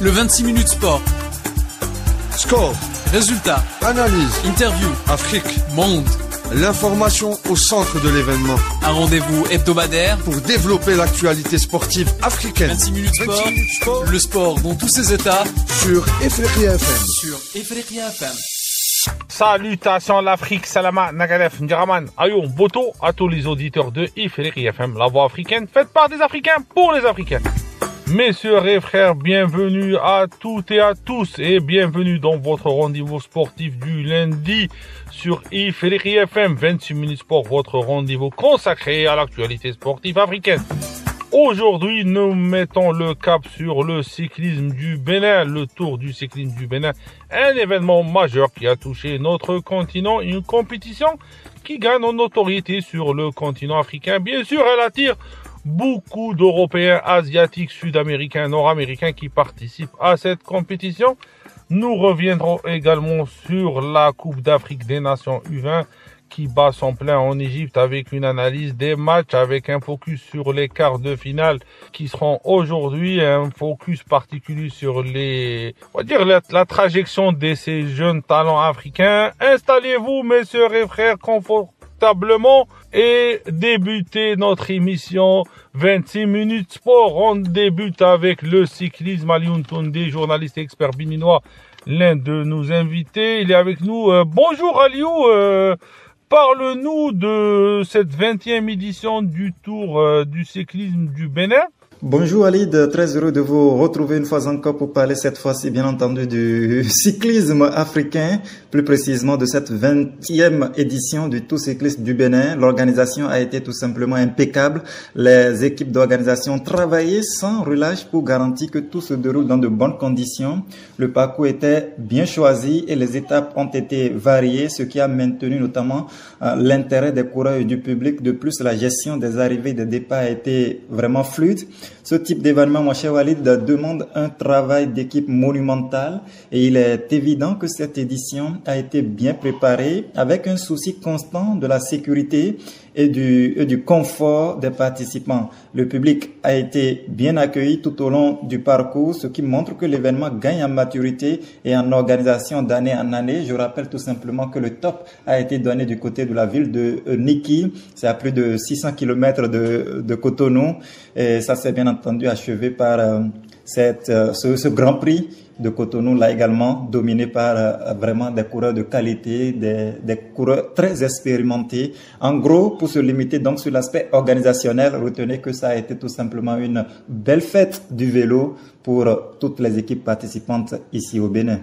Le 26 minutes sport. Score. Résultats. Analyse. Interview. Afrique. Monde. L'information au centre de l'événement. Un rendez-vous hebdomadaire pour développer l'actualité sportive africaine. 26 minutes sport. Le sport dans tous ses états. Sur Ifriqiya FM. Sur Ifriqiya FM. Salutations l'Afrique, Salama, Nagalef, Ndiraman, Ayoum, Boto, à tous les auditeurs de Ifriqiya FM, la voix africaine, faite par des Africains pour les Africains. Messieurs et frères, bienvenue à toutes et à tous et bienvenue dans votre rendez-vous sportif du lundi sur Ifriqiya FM, 26 minutes sport, votre rendez-vous consacré à l'actualité sportive africaine. Aujourd'hui, nous mettons le cap sur le cyclisme du Bénin, le Tour du cyclisme du Bénin, un événement majeur qui a touché notre continent, une compétition qui gagne en notoriété sur le continent africain. Bien sûr, elle attire beaucoup d'Européens, Asiatiques, Sud-Américains, Nord-Américains qui participent à cette compétition. Nous reviendrons également sur la Coupe d'Afrique des Nations U20 qui bat son plein en Égypte avec une analyse des matchs, avec un focus sur les quarts de finale qui seront aujourd'hui, un focus particulier sur la trajectoire de ces jeunes talents africains. Installez-vous, messieurs et frères, confortablement et débutez notre émission 26 minutes sport. On débute avec le cyclisme. Alioune Toundé, journaliste et expert béninois, l'un de nos invités. Il est avec nous. Bonjour Aliou. Parle-nous de cette 20e édition du Tour du cyclisme du Bénin. Bonjour Alid, très heureux de vous retrouver une fois encore pour parler cette fois-ci bien entendu du cyclisme africain, plus précisément de cette 20e édition du Tour cycliste du Bénin. L'organisation a été tout simplement impeccable. Les équipes d'organisation travaillaient sans relâche pour garantir que tout se déroule dans de bonnes conditions. Le parcours était bien choisi et les étapes ont été variées, ce qui a maintenu notamment l'intérêt des coureurs et du public. De plus, la gestion des arrivées et des départs a été vraiment fluide. Ce type d'événement, mon cher Walid, demande un travail d'équipe monumental et il est évident que cette édition a été bien préparée avec un souci constant de la sécurité et du confort des participants. Le public a été bien accueilli tout au long du parcours, ce qui montre que l'événement gagne en maturité et en organisation d'année en année. Je rappelle tout simplement que le top a été donné du côté de la ville de Niki. C'est à plus de 600 km de Cotonou et ça s'est bien entendu achevé par ce Grand Prix de Cotonou, là également dominé par vraiment des coureurs de qualité, des coureurs très expérimentés. En gros, pour se limiter donc sur l'aspect organisationnel, retenez que ça a été tout simplement une belle fête du vélo pour toutes les équipes participantes ici au Bénin.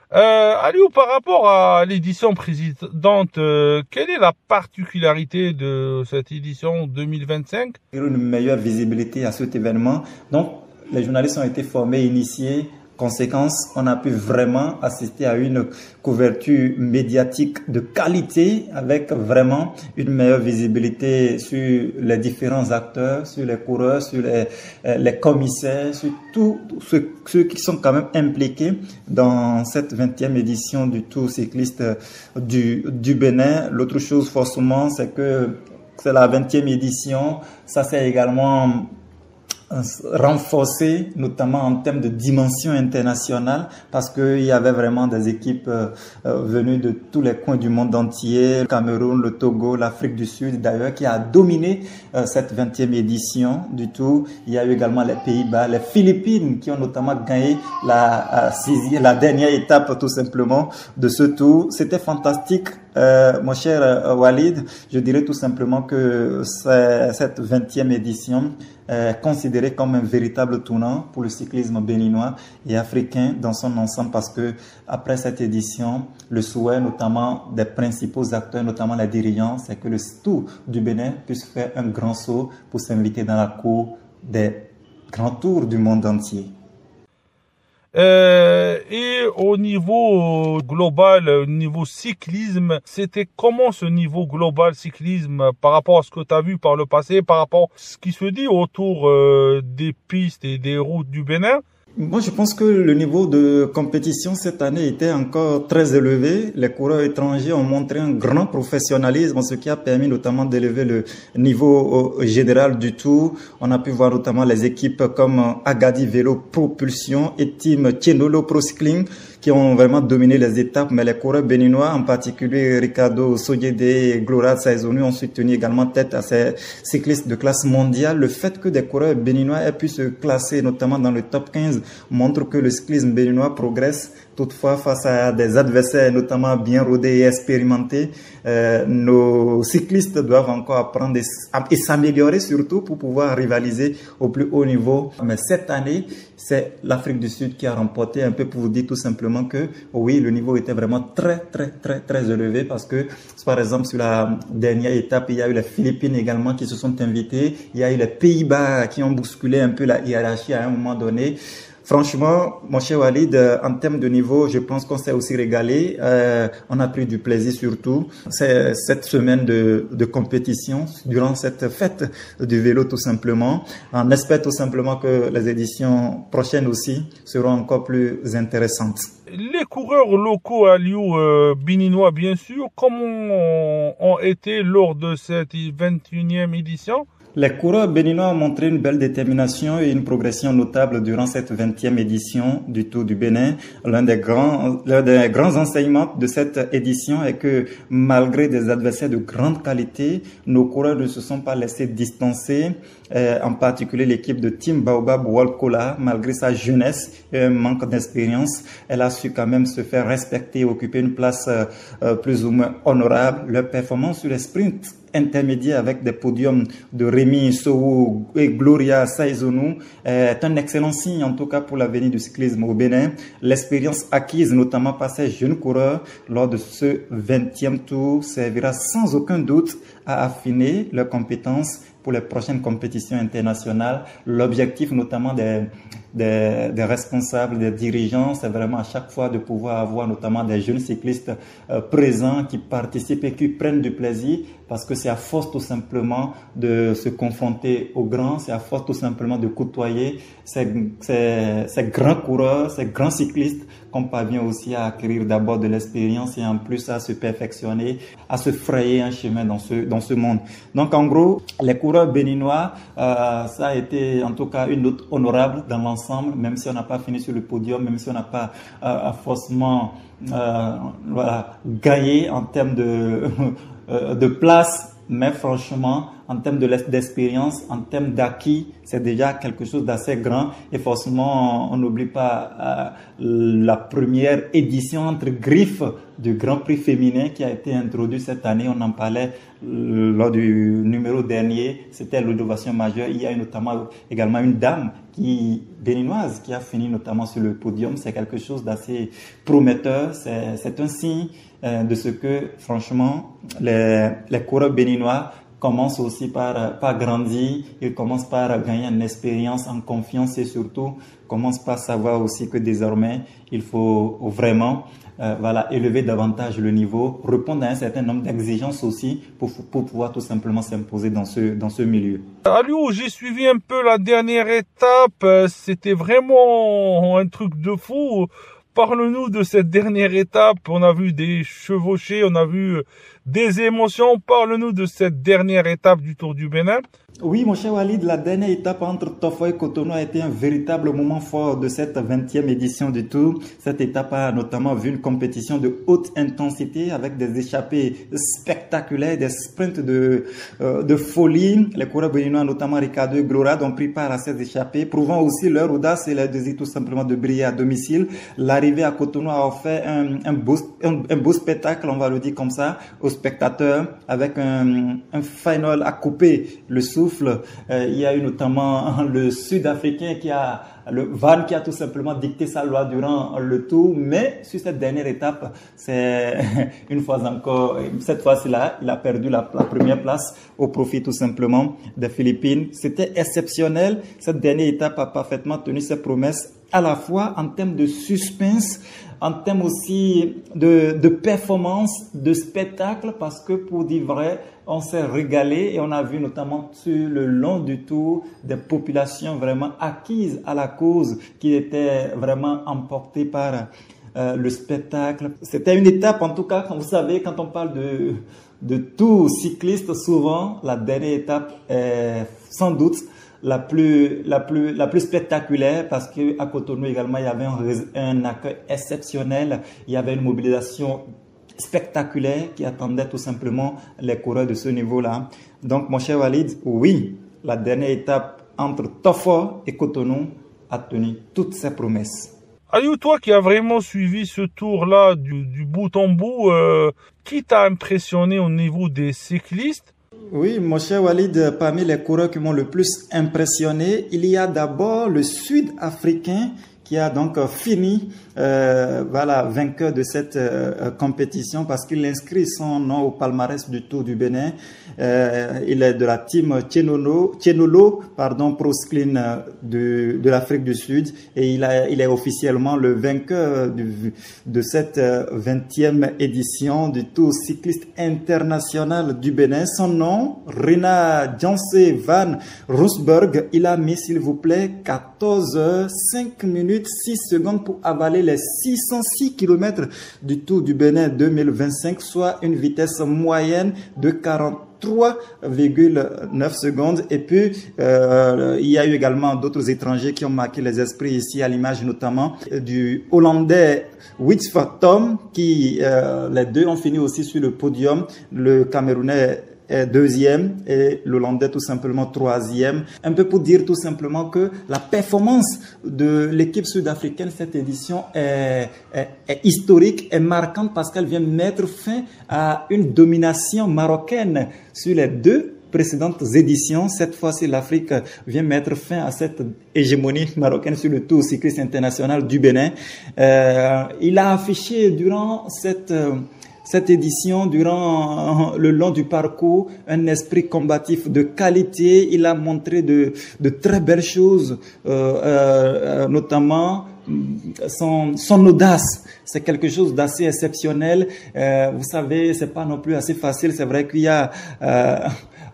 Aliou, par rapport à l'édition précédente, quelle est la particularité de cette édition 2025? Une meilleure visibilité à cet événement. Donc, les journalistes ont été formés, initiés. Conséquence, on a pu vraiment assister à une couverture médiatique de qualité avec vraiment une meilleure visibilité sur les différents acteurs, sur les coureurs, sur les commissaires, sur tous ceux qui sont quand même impliqués dans cette 20e édition du Tour cycliste du Bénin. L'autre chose forcément, c'est que c'est la 20e édition. Ça, c'est également renforcé, notamment en termes de dimension internationale, parce qu'il y avait vraiment des équipes venues de tous les coins du monde entier, le Cameroun, le Togo, l'Afrique du Sud d'ailleurs, qui a dominé cette 20e édition du Tour. Il y a eu également les Pays-Bas, les Philippines qui ont notamment gagné la dernière étape tout simplement de ce Tour. C'était fantastique. Mon cher Walid, je dirais tout simplement que cette 20e édition est considérée comme un véritable tournant pour le cyclisme béninois et africain dans son ensemble, parce que après cette édition, le souhait notamment des principaux acteurs, notamment les dirigeants, c'est que le Tour du Bénin puisse faire un grand saut pour s'inviter dans la cour des grands tours du monde entier. Et au niveau global, au niveau cyclisme, c'était comment ce niveau global cyclisme par rapport à ce que tu as vu par le passé, par rapport à ce qui se dit autour des pistes et des routes du Bénin? Moi, je pense que le niveau de compétition cette année était encore très élevé. Les coureurs étrangers ont montré un grand professionnalisme, ce qui a permis notamment d'élever le niveau général du Tour. On a pu voir notamment les équipes comme Agadi Vélo Propulsion et Team Tienolo Pro Cycling qui ont vraiment dominé les étapes, mais les coureurs béninois, en particulier Ricardo Soyede et Glora Saizonu, ont soutenu également tête à ces cyclistes de classe mondiale. Le fait que des coureurs béninois aient pu se classer notamment dans le top 15 montre que le cyclisme béninois progresse. Toutefois, face à des adversaires notamment bien rodés et expérimentés, nos cyclistes doivent encore apprendre et s'améliorer surtout pour pouvoir rivaliser au plus haut niveau. Mais cette année, c'est l'Afrique du Sud qui a remporté, un peu pour vous dire tout simplement que oui, le niveau était vraiment très élevé parce que, par exemple, sur la dernière étape, il y a eu les Philippines également qui se sont invités. Il y a eu les Pays-Bas qui ont bousculé un peu la hiérarchie à un moment donné. Franchement, mon cher Walid, en termes de niveau, je pense qu'on s'est aussi régalé. On a pris du plaisir surtout. C'est cette semaine de compétition, durant cette fête du vélo tout simplement. On espère tout simplement que les éditions prochaines aussi seront encore plus intéressantes. Les coureurs locaux à Liu, béninois bien sûr, comment ont été lors de cette 21e édition? Les coureurs béninois ont montré une belle détermination et une progression notable durant cette 20e édition du Tour du Bénin. L'un des grands enseignements de cette édition est que malgré des adversaires de grande qualité, nos coureurs ne se sont pas laissés distancer, en particulier l'équipe de Team Baobab World Cola, malgré sa jeunesse et un manque d'expérience, elle a su quand même se faire respecter et occuper une place plus ou moins honorable. Leur performance sur les sprints intermédiaire avec des podiums de Rémi Sowo et Gloria Saizonu est un excellent signe en tout cas pour l'avenir du cyclisme au Bénin. L'expérience acquise notamment par ces jeunes coureurs lors de ce 20e tour servira sans aucun doute à affiner leurs compétences pour les prochaines compétitions internationales. L'objectif notamment des responsables, des dirigeants, c'est vraiment à chaque fois de pouvoir avoir notamment des jeunes cyclistes présents qui participent et qui prennent du plaisir, parce que c'est à force tout simplement de se confronter aux grands, c'est à force tout simplement de côtoyer ces grands coureurs, ces grands cyclistes qu'on parvient aussi à acquérir d'abord de l'expérience et en plus à se perfectionner, à se frayer un chemin dans ce monde. Donc en gros, les coureurs béninois, ça a été en tout cas une note honorable dans l'ensemble, même si on n'a pas fini sur le podium, même si on n'a pas forcément gagné en termes de place, mais franchement, en termes d'expérience, en termes d'acquis, c'est déjà quelque chose d'assez grand. Et forcément, on n'oublie pas la première édition entre griffes du Grand Prix féminin qui a été introduit cette année. On en parlait lors du numéro dernier. C'était l'innovation majeure. Il y a notamment également une dame béninoise qui a fini notamment sur le podium. C'est quelque chose d'assez prometteur. C'est un signe de ce que, franchement, les coureurs béninois commencent aussi par grandir, ils commencent par gagner en expérience, en confiance et surtout commencent par savoir aussi que désormais il faut vraiment élever davantage le niveau, répondre à un certain nombre d'exigences aussi pour pouvoir tout simplement s'imposer dans ce milieu. Aliou, j'ai suivi un peu la dernière étape, c'était vraiment un truc de fou. Parle-nous de cette dernière étape. On a vu des chevauchés, on a vu des émotions. Parle-nous de cette dernière étape du Tour du Bénin. Oui, mon cher Walid, la dernière étape entre Tofo et Cotonou a été un véritable moment fort de cette 20e édition du Tour. Cette étape a notamment vu une compétition de haute intensité avec des échappées spectaculaires, des sprints de folie. Les coureurs béninois, notamment Ricardo et Glora, ont pris part à ces échappées, prouvant aussi leur audace et leur désir tout simplement de briller à domicile. L'arrivée à Cotonou a offert un beau spectacle, on va le dire comme ça, aux spectateurs, avec un final à couper le souffle. Il y a eu notamment le Sud-Africain le Van qui a tout simplement dicté sa loi durant le tour, mais sur cette dernière étape, c'est une fois encore, cette fois-ci-là, il a perdu la première place au profit tout simplement des Philippines. C'était exceptionnel. Cette dernière étape a parfaitement tenu ses promesses à la fois en termes de suspense, en termes aussi de performance, de spectacle, parce que pour dire vrai, on s'est régalé et on a vu notamment sur le long du tour des populations vraiment acquises à la cause qui étaient vraiment emportées par le spectacle. C'était une étape, en tout cas, quand vous savez, quand on parle de tour cycliste, souvent la dernière étape est sans doute la plus spectaculaire, parce que à Cotonou également il y avait un accueil exceptionnel, il y avait une mobilisation spectaculaire qui attendait tout simplement les coureurs de ce niveau-là. Donc mon cher Walid, oui, la dernière étape entre Tofor et Cotonou a tenu toutes ses promesses. Aliou, toi qui as vraiment suivi ce tour-là du bout en bout, qui t'a impressionné au niveau des cyclistes? Oui, mon cher Walid, parmi les coureurs qui m'ont le plus impressionné, il y a d'abord le Sud-Africain qui a donc fini vainqueur de cette compétition, parce qu'il inscrit son nom au palmarès du Tour du Bénin. Il est de la team Tchénolo, Pro Sclin de l'Afrique du Sud, et il est officiellement le vainqueur de cette 20e édition du Tour cycliste international du Bénin. Son nom, Rina Janse van Roosberg. Il a mis, s'il vous plaît, 14 heures, 5 minutes, 6 secondes pour avaler les 606 km du Tour du Bénin 2025, soit une vitesse moyenne de 43,9 secondes. Et puis, il y a eu également d'autres étrangers qui ont marqué les esprits ici, à l'image notamment du Hollandais Witsford Tom, qui, les deux ont fini aussi sur le podium. Le Camerounais est deuxième et l'Hollandais tout simplement troisième. Un peu pour dire tout simplement que la performance de l'équipe sud-africaine cette édition est historique, est marquante, parce qu'elle vient mettre fin à une domination marocaine sur les deux précédentes éditions. Cette fois-ci, l'Afrique vient mettre fin à cette hégémonie marocaine sur le Tour cycliste international du Bénin. Il a affiché durant cette édition, durant le long du parcours, un esprit combatif de qualité. Il a montré de très belles choses, notamment son audace. C'est quelque chose d'assez exceptionnel. Vous savez, c'est pas non plus assez facile. C'est vrai qu'il y a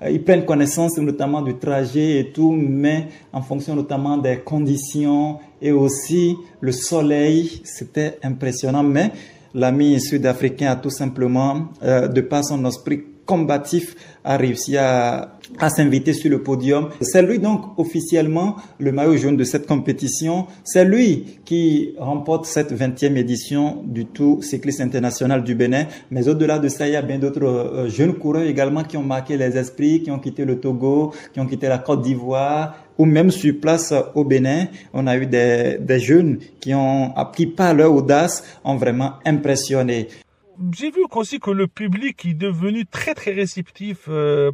ils prennent connaissance notamment du trajet et tout, mais en fonction notamment des conditions et aussi le soleil, c'était impressionnant. Mais l'ami sud-africain a tout simplement, de par son esprit combatif, a réussi à s'inviter sur le podium. C'est lui donc officiellement le maillot jaune de cette compétition. C'est lui qui remporte cette 20e édition du Tour cycliste international du Bénin. Mais au-delà de ça, il y a bien d'autres jeunes coureurs également qui ont marqué les esprits, qui ont quitté le Togo, qui ont quitté la Côte d'Ivoire, ou même sur place au Bénin. On a eu des jeunes qui par leur audace, ont vraiment impressionné. J'ai vu aussi que le public est devenu très très réceptif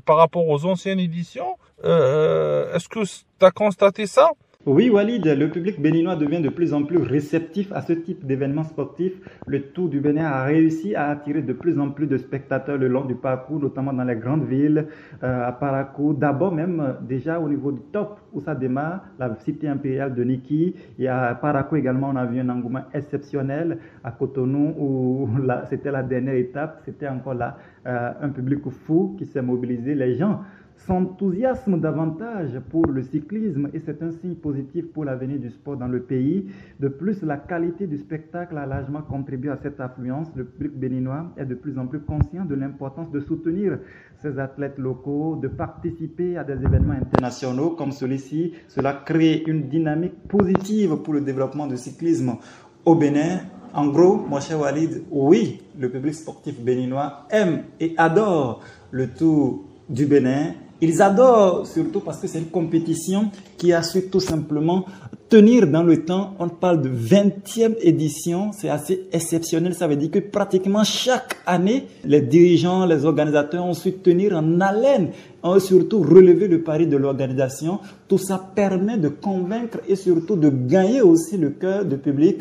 par rapport aux anciennes éditions. Est-ce que tu as constaté ça? Oui, Walid, le public béninois devient de plus en plus réceptif à ce type d'événements sportifs. Le Tour du Bénin a réussi à attirer de plus en plus de spectateurs le long du parcours, notamment dans les grandes villes, à Parakou. D'abord même, déjà au niveau du top où ça démarre, la cité impériale de Niki. Et à Parakou également, on a vu un engouement exceptionnel. À Cotonou, où c'était la dernière étape, c'était encore là un public fou qui s'est mobilisé. Les gens s'enthousiasment davantage pour le cyclisme et c'est un signe positif pour l'avenir du sport dans le pays. De plus, la qualité du spectacle a largement contribué à cette affluence. Le public béninois est de plus en plus conscient de l'importance de soutenir ces athlètes locaux, de participer à des événements internationaux comme celui-ci. Cela crée une dynamique positive pour le développement du cyclisme au Bénin. En gros, mon cher Walid, oui, le public sportif béninois aime et adore le Tour du Bénin. Ils adorent surtout parce que c'est une compétition qui a su tout simplement tenir dans le temps. On parle de 20e édition, c'est assez exceptionnel. Ça veut dire que pratiquement chaque année, les dirigeants, les organisateurs ont su tenir en haleine, ont surtout relevé le pari de l'organisation. Tout ça permet de convaincre et surtout de gagner aussi le cœur du public.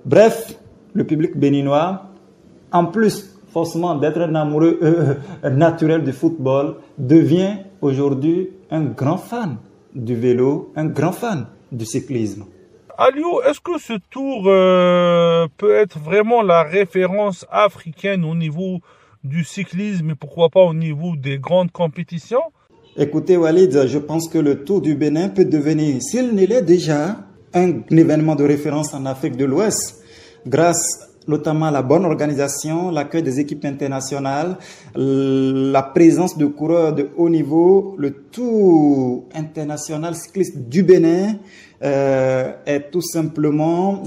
Bref, le public béninois, en plus forcément d'être un amoureux naturel du football, devient aujourd'hui un grand fan du vélo, un grand fan du cyclisme. Aliou, est-ce que ce tour peut être vraiment la référence africaine au niveau du cyclisme et pourquoi pas au niveau des grandes compétitions? Écoutez Walid, je pense que le Tour du Bénin peut devenir, s'il ne l'est déjà, un événement de référence en Afrique de l'Ouest, grâce notamment à la bonne organisation, l'accueil des équipes internationales, la présence de coureurs de haut niveau. Le Tour international cycliste du Bénin est tout simplement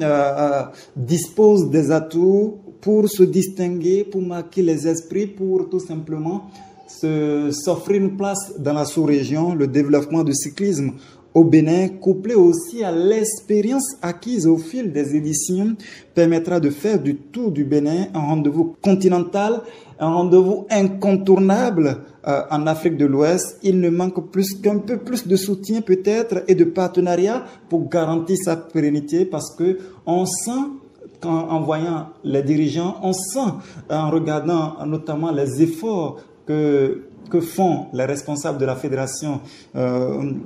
dispose des atouts pour se distinguer, pour marquer les esprits, pour tout simplement s'offrir une place dans la sous-région. Le développement du cyclisme au Bénin, couplé aussi à l'expérience acquise au fil des éditions, permettra de faire du Tour du Bénin un rendez-vous continental, un rendez-vous incontournable en Afrique de l'Ouest. Il ne manque plus qu'un peu plus de soutien peut-être et de partenariat pour garantir sa pérennité, parce que on sent, en voyant les dirigeants, on sent, en regardant notamment les efforts que font les responsables de la fédération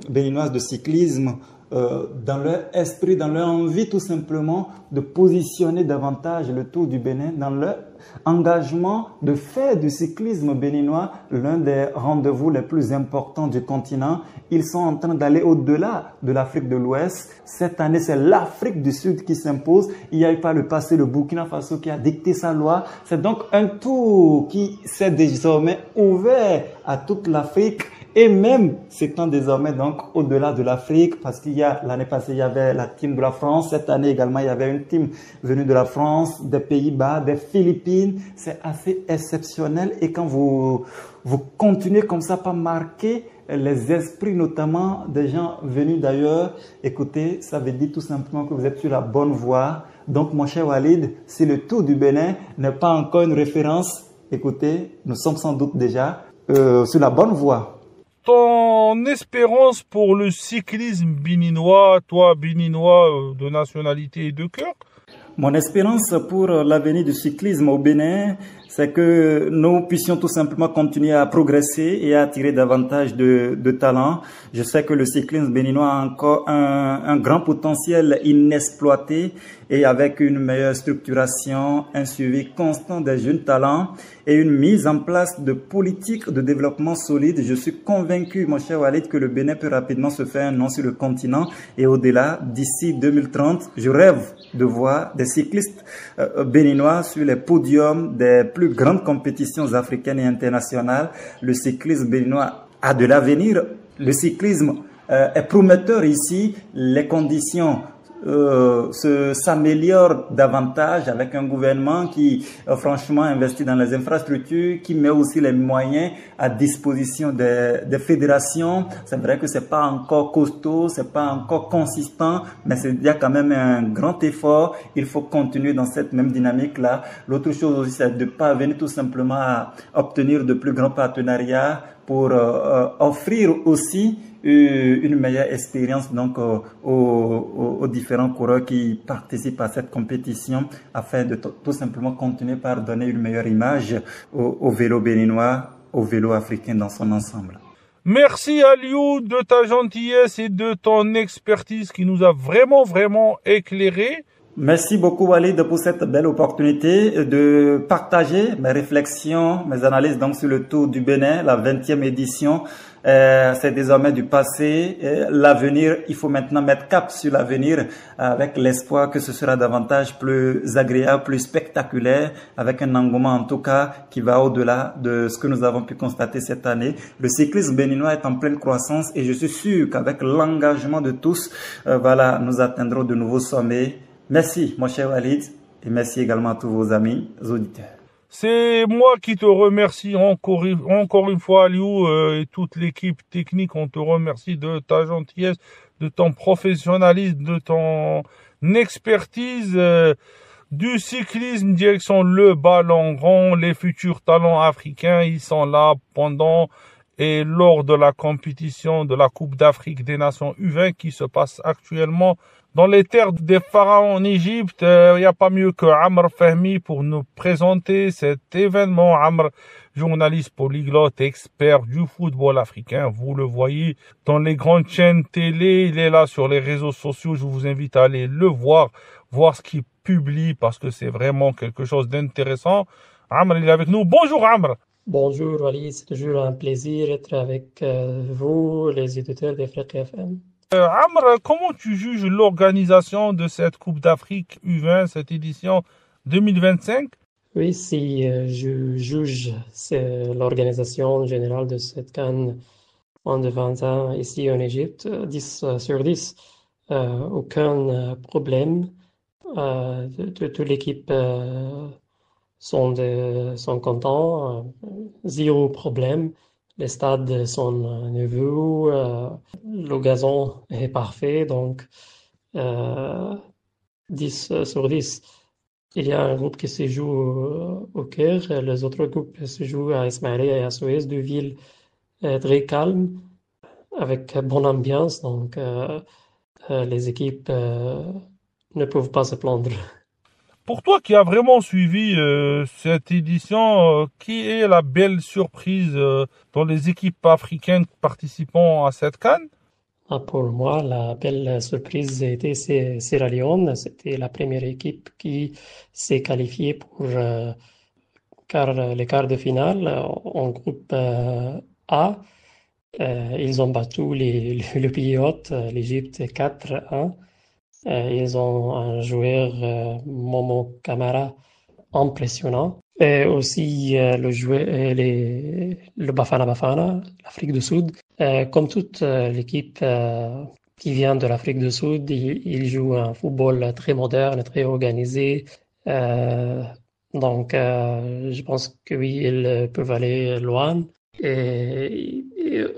béninoise de cyclisme dans leur esprit, dans leur envie tout simplement de positionner davantage le Tour du Bénin, dans leur engagement de faire du cyclisme béninois l'un des rendez-vous les plus importants du continent. Ils sont en train d'aller au-delà de l'Afrique de l'Ouest. Cette année, c'est l'Afrique du Sud qui s'impose. Il n'y a pas le passé, le Burkina Faso qui a dicté sa loi. C'est donc un tour qui s'est désormais ouvert à toute l'Afrique. Et même s'étend désormais donc au-delà de l'Afrique, parce qu'il y a, l'année passée, il y avait la team de la France. Cette année également, il y avait une team venue de la France, des Pays-Bas, des Philippines. C'est assez exceptionnel. Et quand vous continuez comme ça par marquer les esprits, notamment des gens venus d'ailleurs, écoutez, ça veut dire tout simplement que vous êtes sur la bonne voie. Donc, mon cher Walid, si le Tour du Bénin n'est pas encore une référence, écoutez, nous sommes sans doute déjà sur la bonne voie. Ton espérance pour le cyclisme béninois, toi béninois de nationalité et de cœur? Mon espérance pour l'avenir du cyclisme au Bénin, c'est que nous puissions tout simplement continuer à progresser et à attirer davantage de talents. Je sais que le cyclisme béninois a encore un grand potentiel inexploité, et avec une meilleure structuration, un suivi constant des jeunes talents et une mise en place de politiques de développement solides, je suis convaincu, mon cher Walid, que le Bénin peut rapidement se faire un nom sur le continent et au-delà. D'ici 2030, je rêve de voir des cyclistes béninois sur les podiums des plus grandes compétitions africaines et internationales. Le cyclisme béninois a de l'avenir. Le cyclisme est prometteur ici. Les conditions s'améliore davantage avec un gouvernement qui franchement investit dans les infrastructures, qui met aussi les moyens à disposition des fédérations. C'est vrai que c'est pas encore costaud, c'est pas encore consistant, mais il y a quand même un grand effort. Il faut continuer dans cette même dynamique là. L'autre chose aussi, c'est de parvenir tout simplement à obtenir de plus grands partenariats pour offrir aussi une meilleure expérience donc aux différents coureurs qui participent à cette compétition, afin de tout simplement continuer par donner une meilleure image au vélo béninois, au vélo africain dans son ensemble. Merci Aliou de ta gentillesse et de ton expertise qui nous a vraiment éclairé. Merci beaucoup Walid pour cette belle opportunité de partager mes réflexions, mes analyses donc sur le Tour du Bénin, la 20e édition. C'est désormais du passé. L'avenir, il faut maintenant mettre cap sur l'avenir avec l'espoir que ce sera davantage plus agréable, plus spectaculaire, avec un engouement en tout cas qui va au-delà de ce que nous avons pu constater cette année. Le cyclisme béninois est en pleine croissance et je suis sûr qu'avec l'engagement de tous, voilà, nous atteindrons de nouveaux sommets. Merci, mon cher Walid, et merci également à tous vos amis auditeurs. C'est moi qui te remercie encore une fois, Aliou, et toute l'équipe technique. On te remercie de ta gentillesse, de ton professionnalisme, de ton expertise du cyclisme direction le ballon rond. Les futurs talents africains, ils sont là pendant et lors de la compétition de la Coupe d'Afrique des Nations U20 qui se passe actuellement dans les terres des pharaons en Égypte. Il n'y a pas mieux que Amr Fahmi pour nous présenter cet événement. Amr, journaliste polyglotte, expert du football africain. Vous le voyez dans les grandes chaînes télé. Il est là sur les réseaux sociaux. Je vous invite à aller le voir ce qu'il publie parce que c'est vraiment quelque chose d'intéressant. Amr, il est avec nous. Bonjour Amr. Bonjour Ali, c'est toujours un plaisir d'être avec vous, les éditeurs d'Afrique FM. Amr, comment tu juges l'organisation de cette Coupe d'Afrique U20, cette édition 2025? Oui, si je juge l'organisation générale de cette CAN en de 20 ans ici en Égypte, 10 sur 10, aucun problème. Toute l'équipe sont contents, zéro problème. Les stades sont nouveaux, le gazon est parfait, donc 10 sur 10. Il y a un groupe qui se joue au Caire, les autres groupes se jouent à Ismailia et à Suez, deux villes très calmes, avec bonne ambiance, donc les équipes ne peuvent pas se plaindre. Pour toi qui as vraiment suivi cette édition, qui est la belle surprise dans les équipes africaines participant à cette CAN? Pour moi, la belle surprise était Sierra Leone. C'était la première équipe qui s'est qualifiée pour les quarts de finale en groupe A. Ils ont battu le pays hôte, l'Égypte 4-1. Ils ont un joueur, Momo Camara, impressionnant. Et aussi le Bafana Bafana, l'Afrique du Sud. Comme toute l'équipe qui vient de l'Afrique du Sud, ils jouent un football très moderne, très organisé. Donc, je pense que oui, ils peuvent aller loin. Et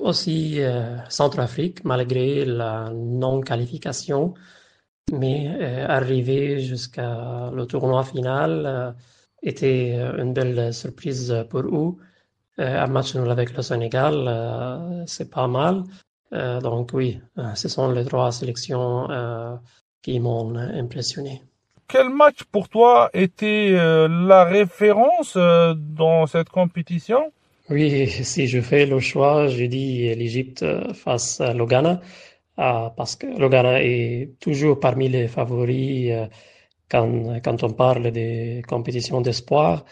aussi Centrafrique, malgré la non-qualification. Mais arriver jusqu'à le tournoi final était une belle surprise pour eux. Un match nul avec le Sénégal, c'est pas mal. Donc oui, ce sont les trois sélections qui m'ont impressionné. Quel match pour toi était la référence dans cette compétition? Oui, si je fais le choix, je dis l'Égypte face au Ghana. Parce que le Ghana est toujours parmi les favoris quand on parle des compétitions d'espoir.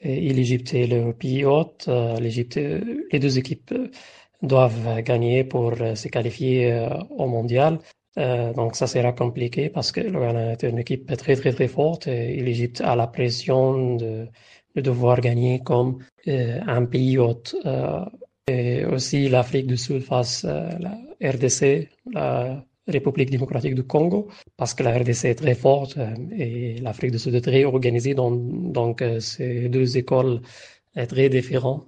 Et l'Égypte est le pays hôte. Les deux équipes doivent gagner pour se qualifier au mondial. Donc ça sera compliqué parce que le Ghana est une équipe très très très forte et l'Égypte a la pression de devoir gagner comme un pays hôte. Et aussi l'Afrique du Sud face la RDC, la République démocratique du Congo, parce que la RDC est très forte et l'Afrique du Sud est très organisée, donc ces deux écoles sont très différentes.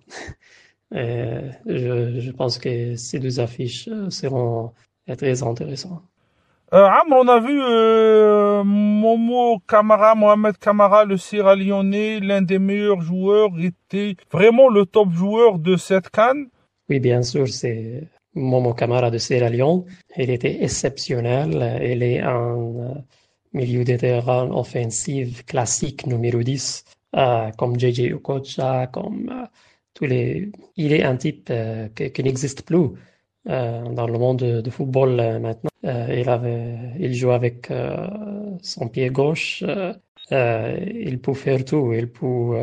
Je pense que ces deux affiches seront très intéressantes. Amr, on a vu Mohamed Camara, le Sierra Leone, l'un des meilleurs joueurs, était vraiment le top joueur de cette CAN. Oui, bien sûr, c'est Momo Camara de Sierra Leone. Il était exceptionnel. Il est un milieu de terrain offensif classique numéro 10, comme JJ Okocha, comme tous les... Il est un type qui n'existe plus dans le monde de football maintenant. Il joue avec son pied gauche. Il peut faire tout. Il peut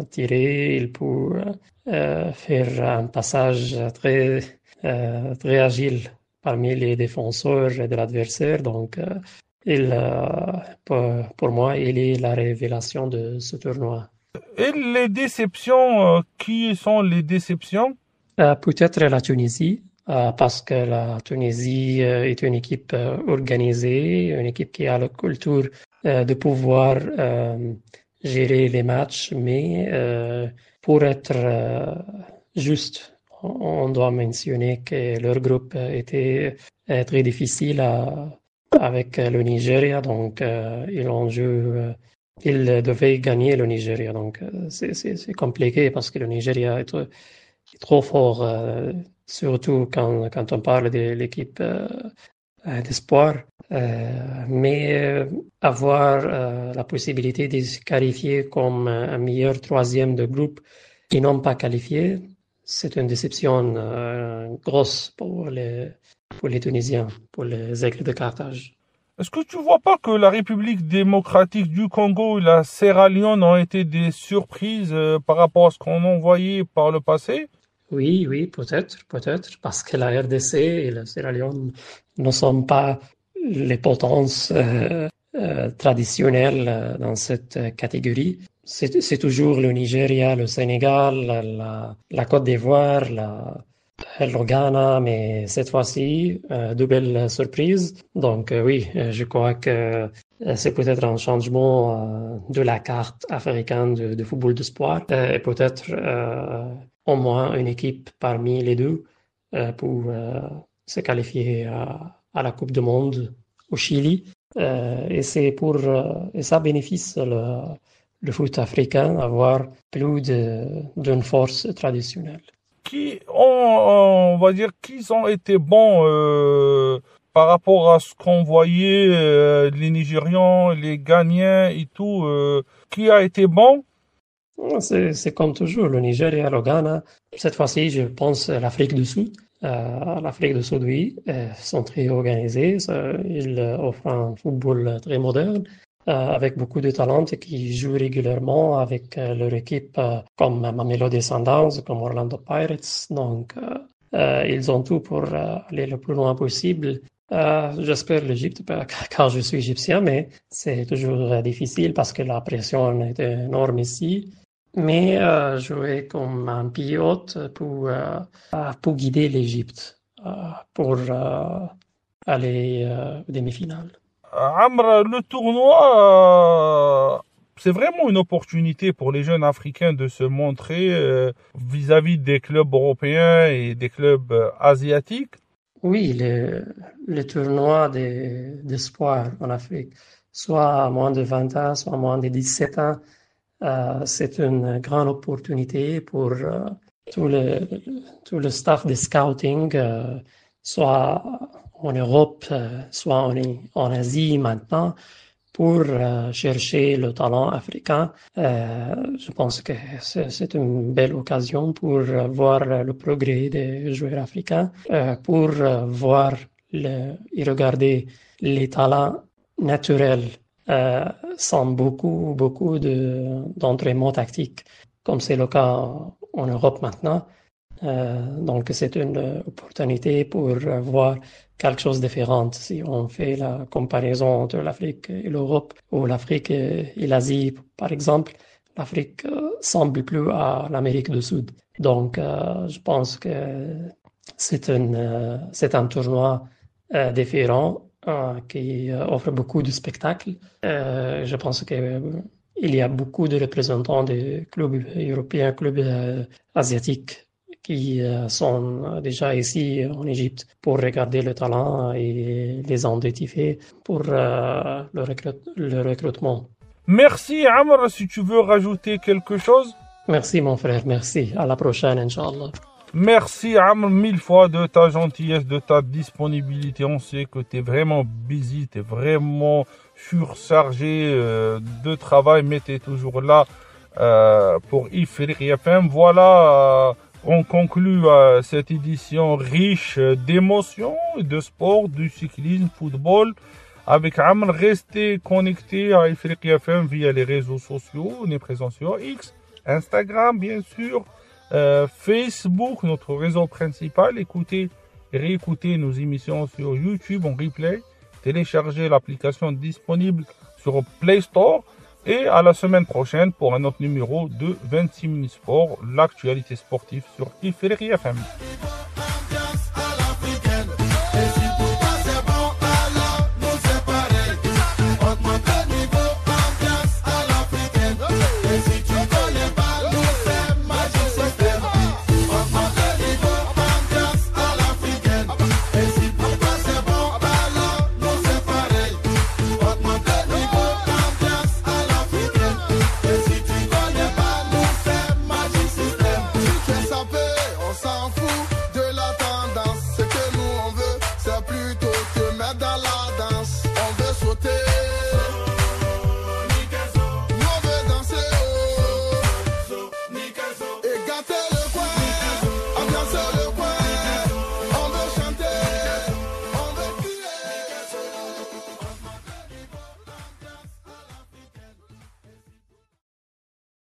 tirer, il peut faire un passage très agile parmi les défenseurs de l'adversaire. Donc, pour moi, il est la révélation de ce tournoi. Et les déceptions, qui sont les déceptions? Peut-être la Tunisie. Parce que la Tunisie est une équipe organisée, une équipe qui a la culture de pouvoir gérer les matchs, mais pour être juste, on doit mentionner que leur groupe était très difficile avec le Nigeria, donc ils devaient gagner le Nigeria, donc c'est compliqué parce que le Nigeria trop fort, surtout quand on parle de l'équipe d'espoir. Mais avoir la possibilité de se qualifier comme un meilleur troisième de groupe qui n'ont pas qualifié, c'est une déception grosse pour les Tunisiens, pour les Aigles de Carthage. Est-ce que tu vois pas que la République démocratique du Congo et la Sierra Leone ont été des surprises par rapport à ce qu'on en voyait par le passé? Oui, peut-être, parce que la RDC et la Sierra Leone ne sont pas les potences traditionnelles dans cette catégorie. C'est toujours le Nigeria, le Sénégal, la Côte d'Ivoire, le Ghana, mais cette fois-ci, de belles surprises. Donc oui, je crois que c'est peut-être un changement de la carte africaine de football d'espoir et peut-être au moins une équipe parmi les deux pour se qualifier à la Coupe du Monde au Chili. Et ça bénéficie le foot africain avoir plus d'une force traditionnelle. On va dire, qu'ils ont été bons par rapport à ce qu'on voyait, les Nigérians, les Ghanéens et tout, qui a été bon? C'est comme toujours, le Nigeria, le Ghana. Cette fois-ci, je pense à l'Afrique du Sud. L'Afrique du Sud, oui, sont très organisés. Ils offrent un football très moderne, avec beaucoup de talents et qui jouent régulièrement avec leur équipe comme Mamelodi Sundowns, comme Orlando Pirates. Donc, ils ont tout pour aller le plus loin possible. J'espère l'Égypte, car je suis égyptien, mais c'est toujours difficile parce que la pression est énorme ici. Mais jouer comme un pilote pour guider l'Égypte pour aller aux demi-finales. Amr, le tournoi, c'est vraiment une opportunité pour les jeunes Africains de se montrer vis-à-vis des clubs européens et des clubs asiatiques. Oui, les tournois d'espoir en Afrique, soit à moins de 20 ans, soit à moins de 17 ans, c'est une grande opportunité pour tout le staff de scouting, soit en Europe, soit en Asie maintenant, pour chercher le talent africain. Je pense que c'est une belle occasion pour voir le progrès des joueurs africains, pour voir et regarder les talents naturels sans beaucoup d'entraînement tactique, comme c'est le cas en Europe maintenant. Donc c'est une opportunité pour voir quelque chose de différent. Si on fait la comparaison entre l'Afrique et l'Europe, ou l'Afrique et l'Asie, par exemple, l'Afrique semble plus à l'Amérique du Sud. Donc je pense que c'est un tournoi différent qui offre beaucoup de spectacles. Je pense qu'il y a beaucoup de représentants des clubs européens, clubs asiatiques qui sont déjà ici en Égypte pour regarder le talent et les identifier pour le recrutement. Merci Amr, si tu veux rajouter quelque chose. Merci mon frère, merci. À la prochaine, Inch'Allah. Merci Amr, 1000 fois de ta gentillesse, de ta disponibilité. On sait que tu es vraiment busy, tu es vraiment surchargé de travail, mais tu es toujours là pour Ifriqiya FM. Voilà, on conclut cette édition riche d'émotions, de sport, du cyclisme, football. Avec Amr, restez connectés à Ifriqiya FM via les réseaux sociaux. On est présent sur X, Instagram bien sûr. Facebook, notre réseau principal. Réécoutez nos émissions sur YouTube en replay. Téléchargez l'application disponible sur Play Store. Et à la semaine prochaine pour un autre numéro de 26 minutes sport, l'actualité sportive sur Ifriqiya FM.